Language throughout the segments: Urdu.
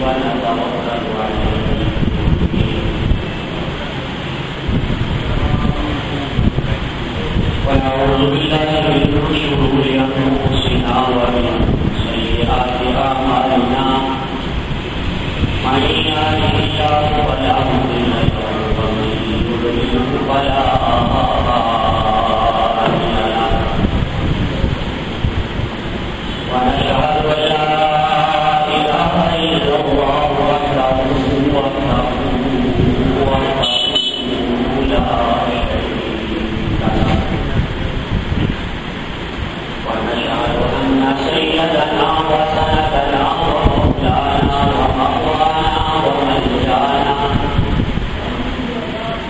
ونتوكل عليه ونعوذ بالله من شرور أنفسنا ومن سيئات أعمالنا من يهده الله فلا مضل له ومن يضلل فلا هادي له ونشهد أن لا إله إلا الله وحده لا شريك له ونشهد أن سيدنا وسندنا ومولانا ومولانا وملجانا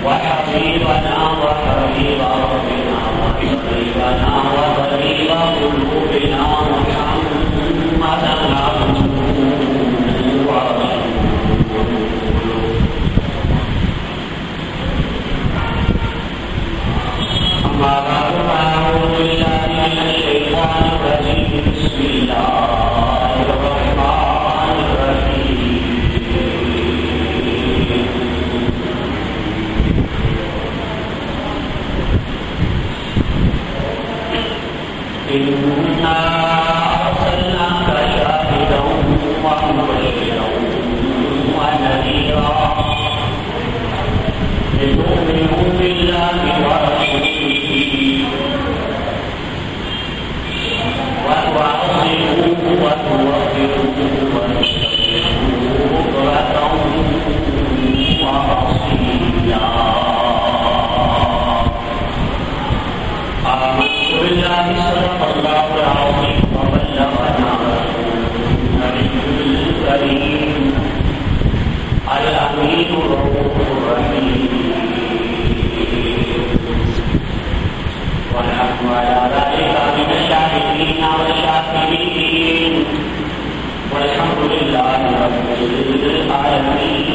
وحبيبنا وحبيب ربنا وحبيبنا وحبيب قلوبنا محمدا عبده ورسوله أما بعد فأعوذ بالله من الشيطان الرجيم بسم الله الرحمن الرحيم إنا أرسلناك شاهدا ومبشرا ونذيرا لتؤمنوا بالله ورسوله وتعظموه وتوقروه وتسبحوه بكرة وأصيلا آمنت بالله صدق الله العظيم وبلغنا النبي الكريم الأمين الرؤوف الرحيم ونحن على ذلك من الشاهدين والشاكرين والحمد لله رب العالمين.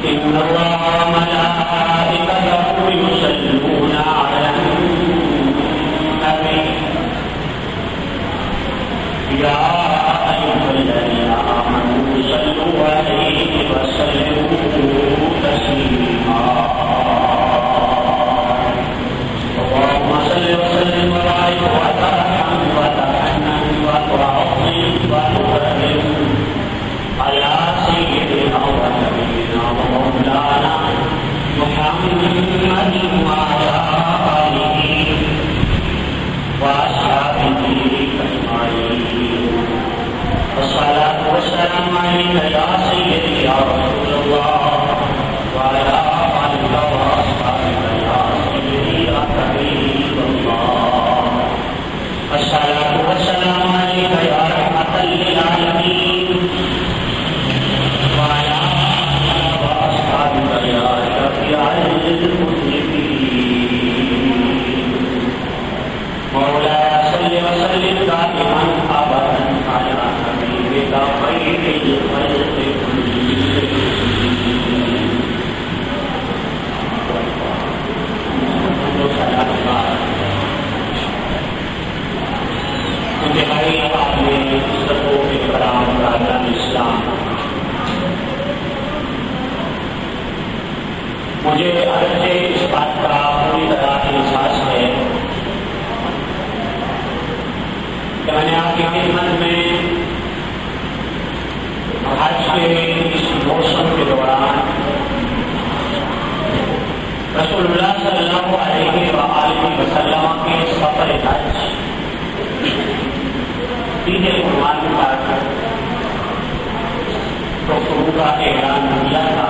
إن الله وملائكته يصلون على النبي يا أيها الذين آمنوا صلوا عليه وسلموا تسليما. اللهم صل وسلم وبارك وترحم وتحنن وتعظم وتكرم على سيدنا ونبينا ومولانا محمد وعلى آله وأصحابه أجمعين. والصلاة والسلام عليك يا سيدي يا رسول الله وعلى آلك وأصحابك يا سيدي يا حبيب الله. الصلاة والسلام عليك يا رحمة للعالمين وعلى آلك وأصحابك يا شفيع المذنبين. مولاي صل وسلم دائما أبدا على حبيبك خير الخلق انتہائی قابل عزت و اکرام راجہ اسلام، مجھے اگرچہ اس بات کا پوری طرح احساس ہے کہ میں نے آپ کی خدمت میں حج کے اس موسم کے دوران رسول اللہ صلی اللہ علیہ وآلہ وسلم کے سفر حج عید قربان پر گفتگو کا اعلان کیا تھا.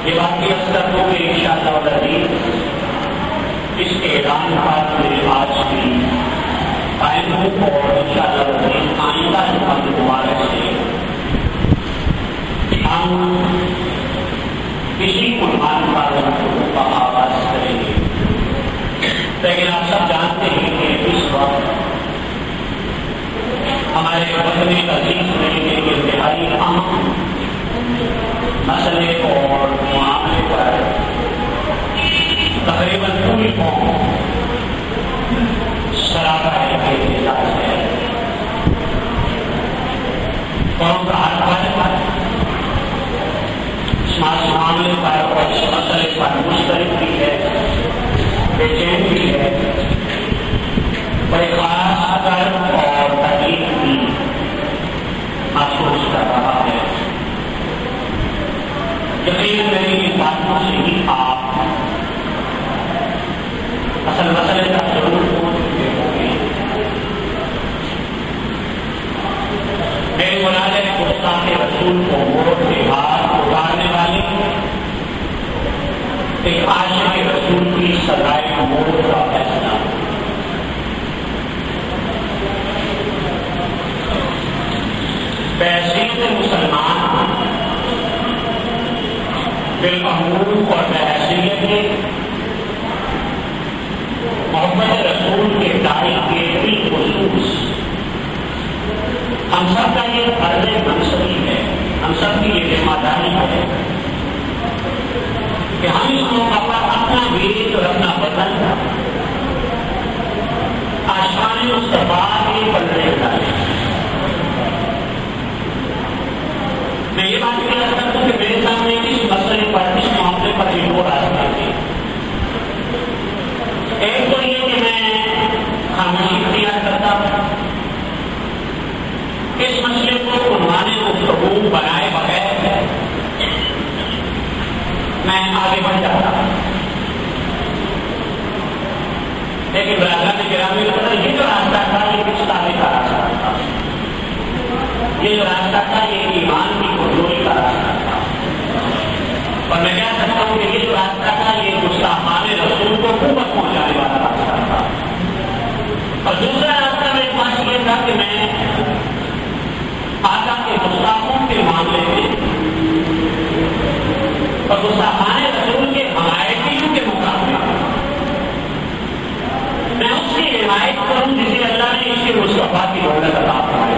یہ باقی اکثر ہو کہ انشاءاللہ العزیز اس اعلان پر میرے آج کی قائم ہو اور انشاءاللہ العزیز آئندہ حکم مبارک سے ہم اسی قربان پر گفتگو کا آغاز کریں گے. لیکن آپ سب جانتے ہیں کہ اس وقت ہمارے وطن عزیز میں ایک انتہائی اہم مسئلے اور معاملے پر تقریباً پوری قوم میں ہوئی ہے بڑے خاص درد اور تکلیف کی محسوس کر رہا ہے. یقین میری ان باتوں سے ہی آپ اصل مسئلے کا ضرور پہنچ چکے ہوں گے. میرے مناظر گستاخ رسول کو ووٹ کے بعد اتارنے والی ایک عاشق رسول کی سزائے موت کا فیصلہ. بحیثیت مسلمان بالعموم اور بحیثیت محمد رسول کے داعی کے بالخصوص ہم سب کا یہ فرض منصبی ہے, ہم سب کی یہ ذمہ داری ہے کہ ہم اس موقع پر اپنا بیج اور اپنا بدن آشان مصطفیٰ کے پلڑے ڈالیں. میں یہ بات کہہ سکتا ہوں کہ میرے سامنے اس مسئلے پر, اس معاملے پر یہ دو راستہ تھے. ایک تو یہ کہ میں خاموشی اختیار کرتا ہوں, اس مسئلے کو عنوان گفتگو بنائے بغیر میں آگے بڑھ جاتا ہوں. لیکن برادران گرامی یہ جو راستہ تھا یہ گستاخی کا راستہ تھا, یہ جو راستہ تھا یہ ایمان کی کمزوری کا راستہ تھا. اور میں کہہ سکتا ہوں کہ یہ جو راستہ تھا یہ گستاخان رسول کو قوت پہنچانے والا راستہ تھا. اور دوسرا راستہ میرے پاس یہ تھا کہ میں آقا کے گستاخوں کے معاملے میں اور گستاخان رسول کے حمایتیوں کے مقابلے میں اس کی حمایت کروں جسے اللہ نے اس کے مصطفیٰ کی دولت عطا فرمائی.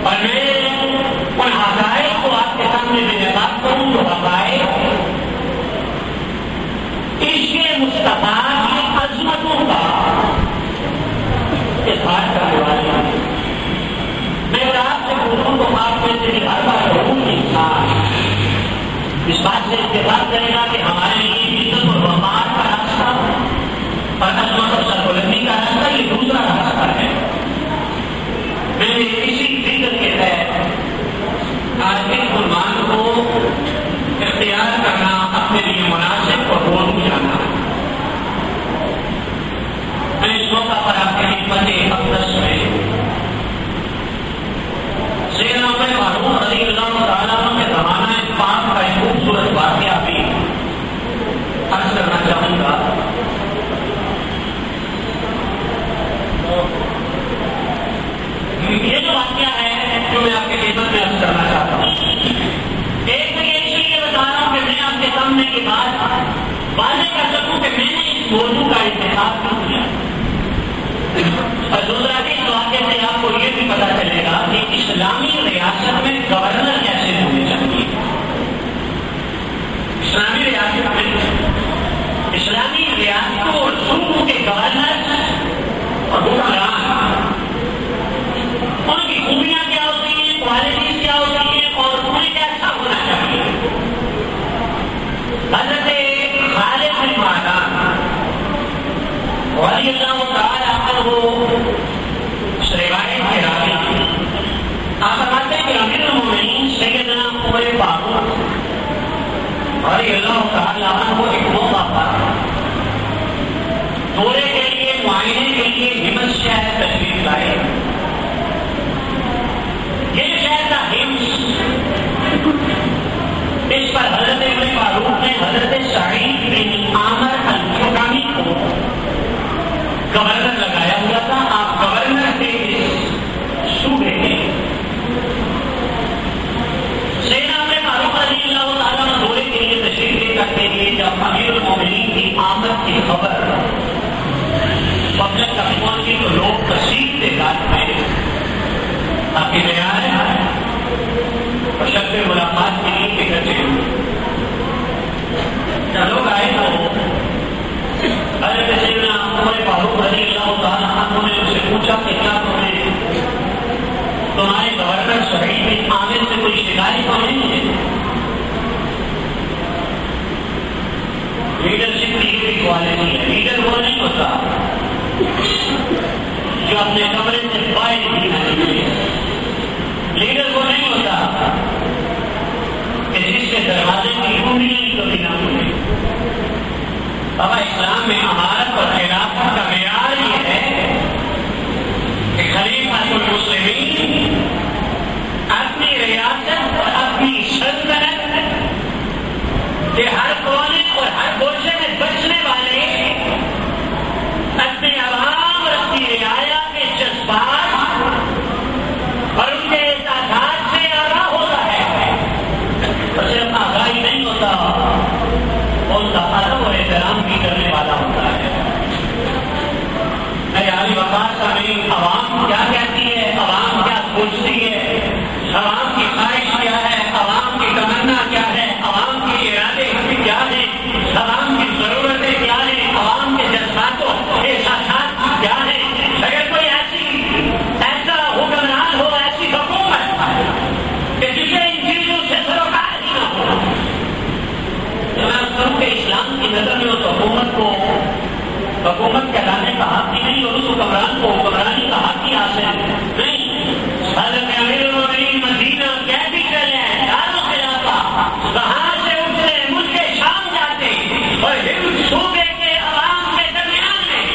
اور میں ان حقائق کو آپ کے سامنے میں بات کروں جو حقائق اس کے مصطفیٰ کی عظمتوں کا اظہار کرنے والے ہیں. میں آپ سے پوچھوں تو آپ میں سے ہر بار ضرور انسان اس بات سے اتفاق کرے گا کہ ہمارے لیے عزت اور وقار کا راستہ اور عظمت اور سربلندی کا راستہ یہ دوسرا راستہ ہے. میں نے اسی فکر کے تحت آج کے قربان کو اختیار کرنا اپنے لیے مناسب اور روز جانا. میں اس موقع پر آپ کے خدمت اقدس میں سیدنا عمر فاروق رضی اللہ تعالیٰ عنہ کے زمانہ پاک کا ایک خوبصورت واقعہ بھی عرض کرنا چاہوں گا. یہ جو واقعہ ہے جو میں آپ کے خدمت میں عرض کرنا چاہتا ہوں, ایک تو یہ اس لیے بتا رہا ہوں کہ میں آپ کے سامنے کی بات واضح کر سکوں کہ میں نے اس موضوع کا انتخاب کیوں کیا. اور دوسرا بھی اس واقعے سے آپ کو یہ بھی پتا چلے گا کہ اسلامی ریاست میں گورنر کیسے ہونے چاہیے. اسلامی ریاست میں اسلامی ریاستوں اور صوبوں کے گورنر اور حکمران ان کی خوبیاں کیا ہوتی ہیں, کوالٹیز کیا ہوتی ہیں اور انہیں کیسا ہونا چاہیے. حضرت خالد بن معدان رضی اللہ تعالیٰ عنہ اس روایت کے راوی آپ فرماتے ہیں کہ امیر المومنین سیدنا عمر فاروق رضی اللہ تعالیٰ عنہ ایک موقع پر دورے کے لیے معائنے کے لیے ہمت شہر تشریف لائے. یہ شہر تھا ہمس. اس پر حضرت عمر فاروق نے حضرت سعید بن عامر الجوہانی کو گورنر لگایا ہوا تھا. آپ گورنر تھے اس صوبے کے. سیدنا عمر فاروق رضی اللہ تعالیٰ عنہ دورے کے لیے تشریف لے کر کے لیے جب امیر المومنین کی آمد کی خبر پبلک تک پہنچی تو لوگ تشریف لے کر میں آپ کی رعایت اور شب ملاقات کے لیے اکٹھے ہوئے. جب لوگ آئے تو حضرت سیدنا عمر فاروق رضی اللہ تعالیٰ عنہ نے ان سے پوچھا کہ کیا تمہارے گورنر سعید بن عامر سے کوئی شکایت تو نہیں ہے. لیڈرشپ کی بھی کوالٹی ہے. لیڈر وہ نہیں ہوتا جو اپنے کمرے سے باہر بھی نہیں ہوئے. لیڈر وہ نہیں ہوتا کہ جس کے دروازے کی کنڈیاں کبھی نہ ہوئے. بابا اسلام میں امارت اور خلافت کا معیار یہ ہے کہ خلیفۃ المسلمین اپنی ریاست اور اپنی سلطنت کے ہر کونے اور ہر گوشے میں بچنے والے اپنے عوام اور اپنی رعایا کے جذبات اور ان کے احساسات سے آگاہ ہوتا ہے. اور صرف آگاہی نہیں ہوتا، ان کا ادب اور احترام بھی کرنے والا ہوتا ہے. میرے عالی وقار سامعین، عوام کیا کہتی ہے، عوام کیا سوچتی ہے، عوام کی خواہش کیا ہے، عوام کی تمنا کیا ہے، عوام کے ارادے کیا ہیں، عوام کی ضرورتیں کیا ہیں، عوام کے جذبات و احساسات کیا ہیں. اگر کوئی ایسا حکمران ہو، ایسی حکومت کہ جسے ان چیزوں سے سروکار ہی نہ ہو، میں کہوں کہ اسلام کی نظر میں اس حکومت کہلانے کا حق ہی نہیں اور اس حکمران کو حکمرانی کا حق ہی حاصل نہیں. حضرت امیر المومنین مدینہ کیسی چلے ہیں، دارالخلافہ، وہاں سے اٹھتے ملک شام جاتے اور ہند صوبے کے عوام کے درمیان میں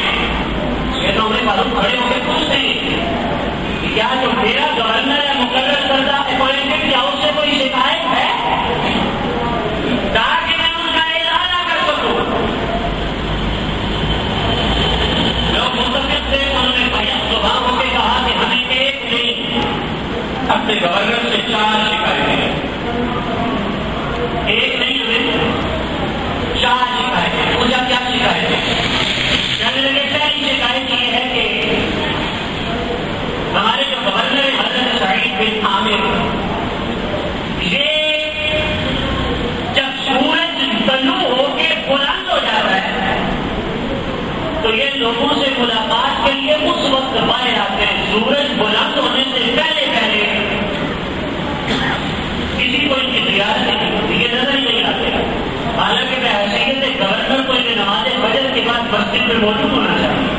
یہ تو ہمیں معلوم کھڑے ہو کے پوچھتے ہیں کیا جو میرا گورنر ہے مقرر کردہ اپوائنٹڈ کیا اس سے کوئی شکایت ہے تاکہ میں ان کا اعلان نہ کر سکوں. لوگ متفق تھے، انہوں نے صبح ہو کے کہا کہ ہمیں ایک نہیں اپنے گورنر سے 4 شکایتیں، ایک نہیں ہمیں 4 شکایتیں. مجھے کیا شکایتیں؟ کہنے لگے پہلی شکایت یہ ہے کہ ہمارے جو گورنر حضرت سعید بن عامر، یہ جب سورج طلوع ہو کے بلند ہو جاتا ہے تو یہ لوگوں سے ملاقات کے لیے اس وقت باہر آتے ہیں. سورج بلند ہونے سے پہلے کسی کو ان کی زیارت نہیں ہوتی، یہ نظر ہی نہیں آتے. حالانکہ میں حیثیت گورنر کو انہیں نماز فجر کے بعد مسجد میں موجود ہونا چاہیے،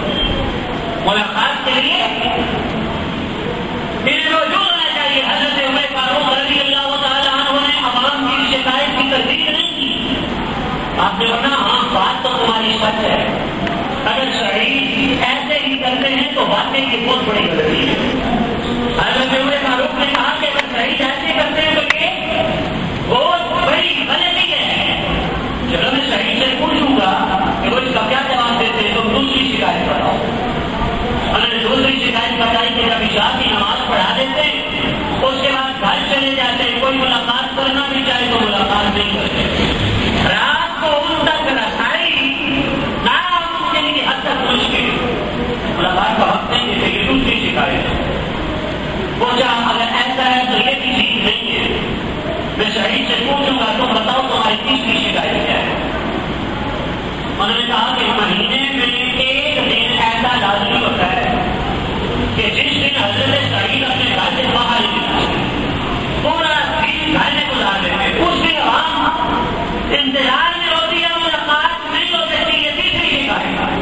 ملاقات کے لیے انہیں موجود ہونا چاہیے. حضرت عمر فاروق رضی اللہ تعالیٰ عنہ نے عوام کی شکایت کی تصدیق نہیں کی. آپ نے کہا ہاں بات تو تمہاری سچ ہے، اگر شہید ایسے ہی کرتے ہیں تو واقعی کی بہت بڑی غلطی ہے. حضرت عمر فاروق نے کہا کہ اگر شہید ایسے کرتے ہیں تو یہ بہت بڑی غلطی ہے. جب میں شہید سے پوچھوں گا کہ وہ اس کا کیا جواب دیتے ہیں تو دوسری شکایت بتاؤ. انہوں نے دوسری شکایت بتائی کہ جب عشاء کی نماز پڑھا دیتے اس کے بعد گھر چلے جاتے، کوئی ملاقات کرنا بھی چاہے تو ملاقات نہیں کرتے. رات کو ان تک رسائی ناممکن کی حد تک مشکل، ملاقات کا وقت نہیں دیتے. یہ دوسری شکایت ہے. پوچھا اگر ایسا ہے تو یہ بھی ٹھیک نہیں ہے. میں شہید سے پوچھوں گا تم بتاؤ تمہاری تیسری شکایت کیا ہے. انہوں نے کہا کہ مہینے میں ایک دن ایسا لازمی ہوتا ہے کہ جس دن حضرت سعید اپنے گھر سے باہر پورا دن گھر میں گزار دیتے، اس دن عوام انتظار میں ہوتی ہے، ملاقات نہیں ہو سکتی. یہ تیسری شکایت ہے.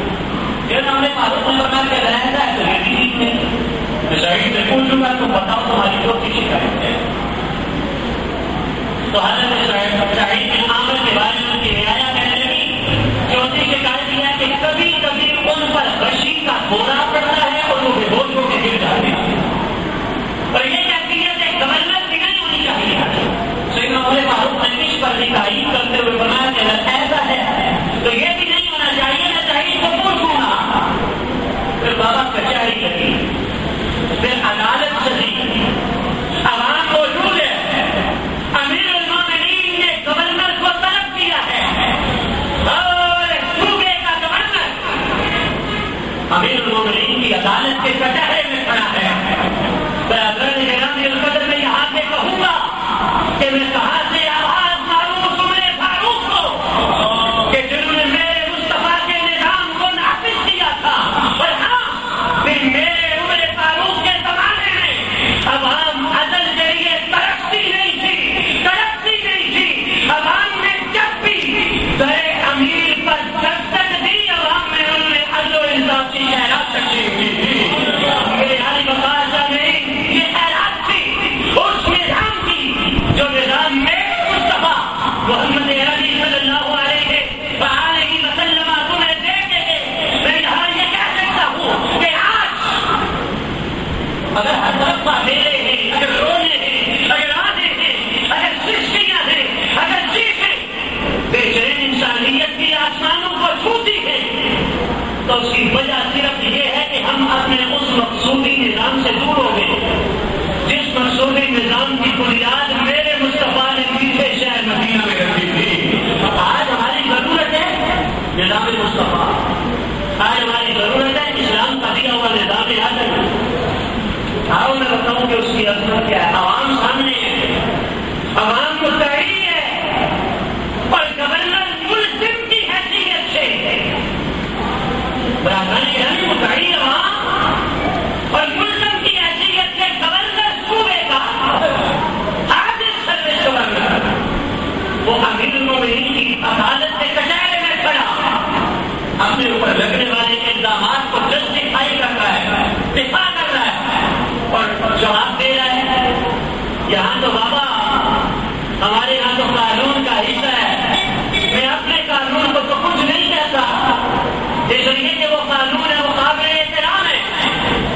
یہ ہم نے فاروق الرحمان کے رہتا ہے تو یہ بھی ٹھیک نہیں. میں شہید سے پوچھوں گا تم بتاؤ تمہاری چوتھی شکایت ہے. تو حضرت سعید بن عامر کے بارے میں ان کی رعایا کہنے لگی چوتھی شکایت یہ ہے کہ کبھی کبھی ان پر غشی کا گھوڑا پڑتا ہے اور وہ بے ہوش ہو کے گر جاتے ہیں. اور یہ کیفیت ایک گورنر کی نہیں ہونی چاہیے. سیدنا عمر فاروق نے اس پر بھی تعریف کرتے ہوئے فرمایا کہ اور اس کی وجہ صرف یہ ہے کہ ہم اپنے اس مقصودی نظام سے دور ہو گئے جس مقصودی نظام کی بنیاد میرے مصطفیٰ نے پیچھے شہر مدینہ میں رکھی تھی. آج ہماری ضرورت ہے نظام مصطفیٰ. آج ہماری ضرورت ہے اسلام کا دیا ہوا نظام عادل. آؤ میں بتاؤں کہ اس کی عظمت کیا ہے. عوام سامنے ہے, عوام متحد ہے اور گورنر ملزم کی حیثیت سے برادری ہے. متحد عوام اور ملزم کی حیثیت سے گورنر صوبے کا حادث سروس گورنر وہ امیر المومنین کی عدالت کے کچہرے میں کھڑا اپنے اوپر لگنے والے الزامات کو جسٹیفائی کر رہا ہے, دفاع کر رہا ہے اور جواب دے رہا ہے. یہاں تو بابا ہمارے یہاں تو قانون کا حصہ ہے. میں اپنے قانون کو تو کچھ نہیں کہتا اس لیے کہ وہ قانون ہے, وہ قابل احترام ہے,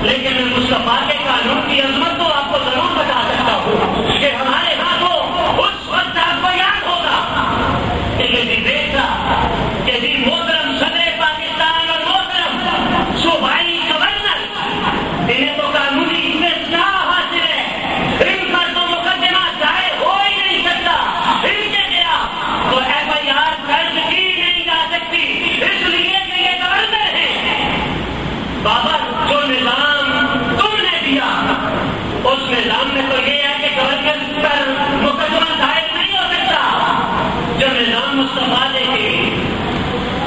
لیکن میں مصطفیٰ کے قانون کی عظمت تو آپ کو ضرور بتا سکتا ہوں کہ ہمارے یہاں تو اس وقت آپ کو یاد ہوگا کہ یہ دیکھا کہ محترم صدر پاکستان اور محترم صوبائی گورنر انہیں تو قانونی استثناء حاصل ہے. ان پر تو مقدمہ دائر ہو ہی نہیں سکتا. ان کے خلاف تو ایف آئی آر درج کی نہیں جا سکتی اس لیے کہ یہ گورنر ہے. بابا جو نظام تم نے دیا اس نظام میں تو یہ ہے کہ گورنر پر مقدمہ دائر نہیں ہو سکتا. جو نظام مصطفیٰ دے کے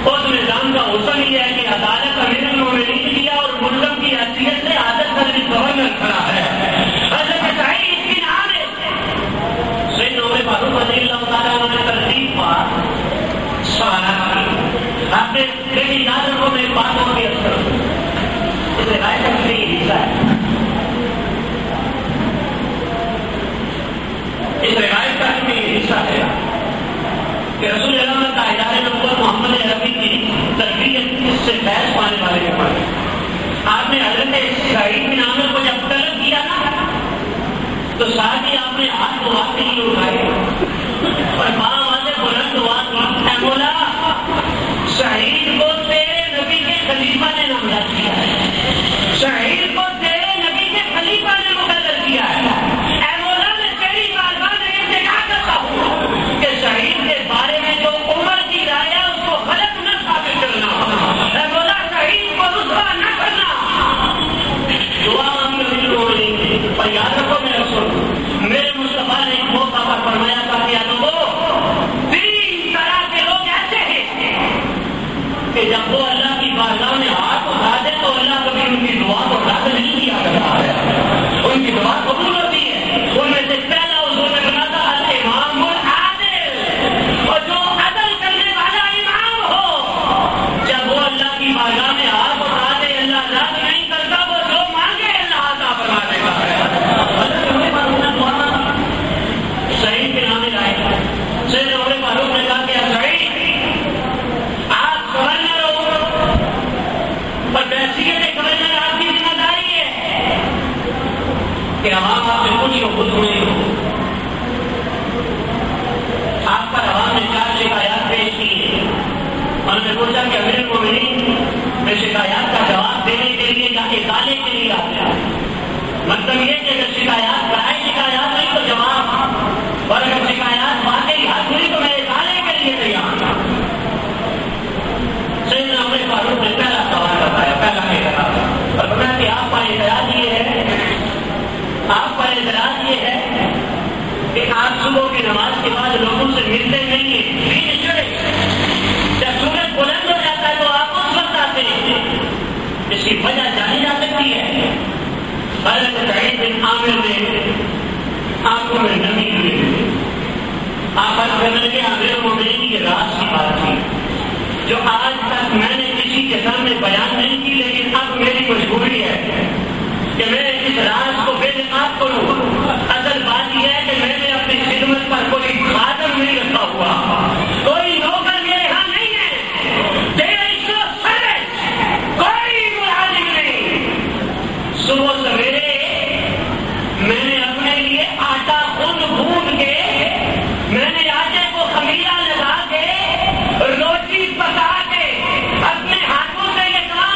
اس نظام کا حسن یہ ہے کہ عدالت امیر المومنین کیا اور ملزم کی حیثیت سے عادت سروس گورنر کھڑا ہے. حضرت سعید بن عامر سید عمر فاروق رضی اللہ تعالیٰ عنہ نے ترتیب پر سوالات کی. آپ نے لیکن یاد رکھو میں ایک بات اور بھی اثر اس روایت کا بھی یہ حصہ ہے. اس روایت کا بھی یہ حصہ ہے کہ رسول اللہ کا ادارے نبوت محمد عربی کی تربیت اس سے بحث پانے والے کے پاس آپ نے حضرت سعید بن عامر کو جب طلب کیا نا تو ساتھ ہی آپ نے ہاتھ دعا کے لیے اٹھائے اور بآواز بلند دعا کی, اے مولا شہید کو تیرے نبی کے خلیفہ نے نامزد کیا ہے, شہید کو تیرے نبی کے خلیفہ نے مقرر کیا ہے. اے مولا میں تیری بارگاہ میں التجا کرتا ہوں کہ شہید کے بارے میں جو عمر کی رائے ہے اس کو غلط نہ ثابت کرنا. اے مولا شہید کو رسوا نہ کرنا. دعا ہم اور یاد رکھو میرے رسول میرے مصطفیٰ نے ایک موقع پر فرمایا تھا کہ تین طرح کے لوگ ایسے ہیں کہ جب وہ اللہ کی بارگاہ میں ہاتھ اٹھا دے تو اللہ کبھی ان کی دعا کو رد نہیں کیا کرتا ہے, ان کی دعا قبول ہوتی ہے. ان میں سے پہلا حضور نے بنا تھا الامام العادل, اور جو عدل کرنے والا امام ہو جب وہ اللہ کی بارگاہ میں ہاتھ اٹھا دے اللہ رد نہیں کرتا, وہ جو مانگے اللہ عطا فرما دے گا. شہید کے نام لائے سید عمر فاروق نے کہا کہ شہید آپ گورنر ہو اور بحیثیت گورنر آپ کی ذمہ داری ہے کہ عوام آپ سے کچھ خود ہوئے ہو. آپ پر عوام نے 4 شکایات پیش کی ہے. انہوں نے پوچھا کہ امیر المومنین میں شکایات کا جواب دینے کے لیے یا ازالے کے لیے آتے ہیں. مطلب یہ کہ اگر شکایات برائے شکایات نہیں تو جواب, اور اگر شکایات واقعی حق ہوئی تو میں ازالے کے لیے تیار ہوں. سیدنا عمر فاروق نے پہلا سوال بتایا, پہلا اعتراض, اور بتایا کہ آپ کا اعتراض یہ ہے, آپ کا اعتراض یہ ہے کہ آپ صبح کی نماز کے بعد لوگوں سے ملتے نہیں ہیں. جب سورج بلند ہو جاتا ہے تو آپ اس وقت آتے ہیں. اس کی وجہ جانی جا سکتی ہے. حضرت سعید بن عامر نے آنکھوں میں نمی ہوئی. آپ کرنے لگے امیر المومنین کی راز کی بات تھی جو آج تک میں نے کسی کے سامنے بیان نہیں کی, لیکن اب میری مجبوری ہے کہ میں اس راز کو بے نقاب کروں. اصل بات یہ ہے کہ میں نے اپنی خدمت پر کوئی خادم نہیں رکھا ہوا, کوئی نوکر میرے یہاں نہیں ہے, کوئی ملازم نہیں. صبح سویرے میں نے اپنے لیے آٹا خود بھون کے, میں نے آٹے کو خمیرہ لگا کے, روٹی پکا کے اپنے ہاتھوں سے یہ کام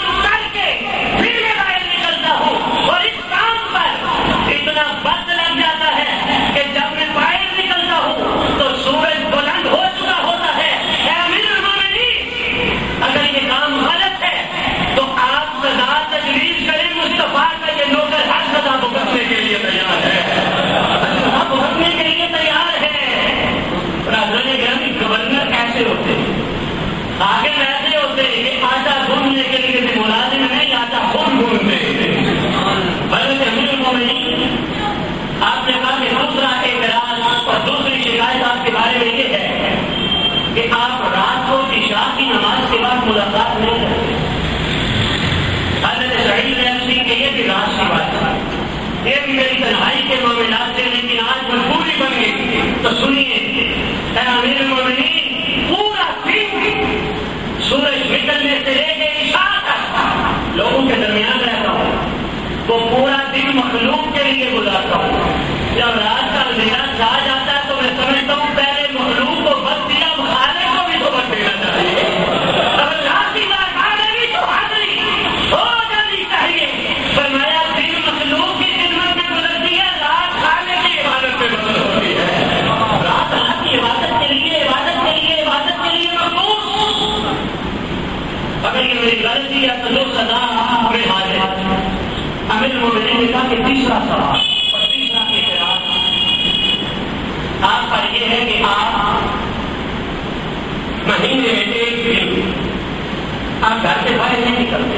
اگر یہ میری غلطی ہے تو جو سزا میں حاضر امیر المومنین نے کہا کہ تیسرا سوال اور تیسرا اعتراض آپ پر یہ ہے کہ آپ مہینے میں ایک دن آپ گھر سے باہر نہیں نکلتے،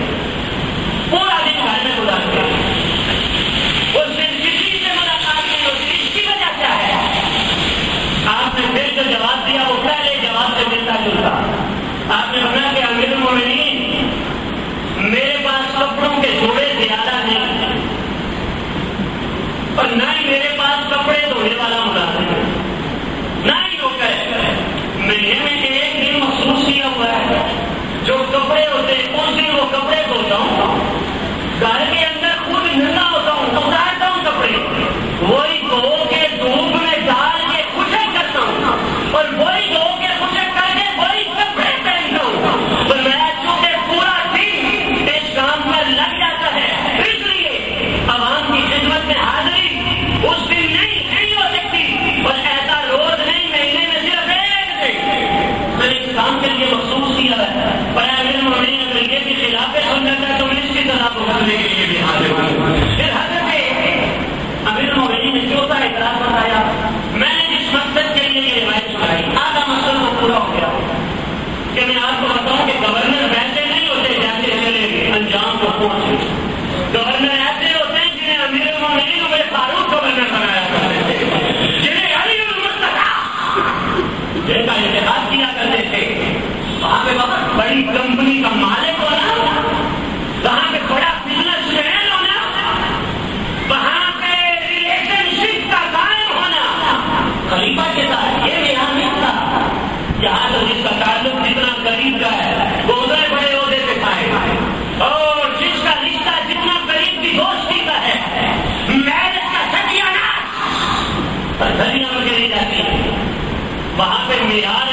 پورا دن گھر میں گزارتے ہیں، اس دن کسی سے ملاقات نہیں ہوتی، اس کی وجہ کیا ہے؟ آپ نے پھر جو جواب دیا وہ پہلے جواب سے ملتا جلتا۔ آپ نے بنا کہ امیر المومنین میرے پاس کپڑوں کے جوڑے زیادہ نہیں اور نہ ہی میرے پاس کپڑے دھونے والا ملازم ہے، نہ ہی نوکر ہے، مہینے میں ایک دن مخصوص کیا ہوا ہے جو کپڑے ہوتے ہیں اس دن وہ کپڑے دھوتا ہوں، گھر کے اندر خود ننگا ہوتا ہوں، اتارتا ہوں کپڑے، وہی دھو کے دھوپ میں ڈال کے خشک کرتا ہوں اور وہی دھو کے خشک کر کے وہی کپڑے پہنتا ہوں، اور میں چونکہ پورا دن اس کام پر لگ جاتا ہے اس لیے عوام کی خدمت میں حاضری اس دن نہیں ہو سکتی، اور ایسا روز نہیں، مہینے میں صرف ایک دن میں اس کام کے لیے مخصوص کیا ہے۔ پر امیر المومنین اگر یہ بھی خلاف سنت ہے تو میں اس کی طرح کو کرنے کے لیے بھی حاضر ہوں۔ پھر حضرت امیر المومنین نے چوتھا اعتراض بتایا، میں نے جس مقصد کے لیے یہ روایت سنائی آدھا مقصد تو پورا ہو گیا کہ میں آپ کو بتاؤں کہ گورنر ویسے نہیں ہوتے جیسے چلے انجام کو پہنچے، گورنر ایسے ہوتے ہیں جنہیں امیر المومنین عمر فاروق گورنر بنایا کرتے تھے، جنہیں علی المرتضیٰ جن کا انتخاب کیا کرتے تھے، وہاں پہ بہت بڑی کمپنی کا مالک ہونا، وہاں پہ بڑا بزنس مین ہونا، وہاں پہ ریلیشن شپ کا قائم ہونا، خلیفہ کے ساتھ یہ بیان نہیں تھا یہاں تو جس کا تعلق جتنا قریب کا ہے وہ ادھر بڑے عہدے پہ پائے، اور جس کا رشتہ جتنا قریب کی دوستی کا ہے محنت کا سدیانہ پر دھلیاں وغیرہ جاتی ہے، وہاں پہ معیار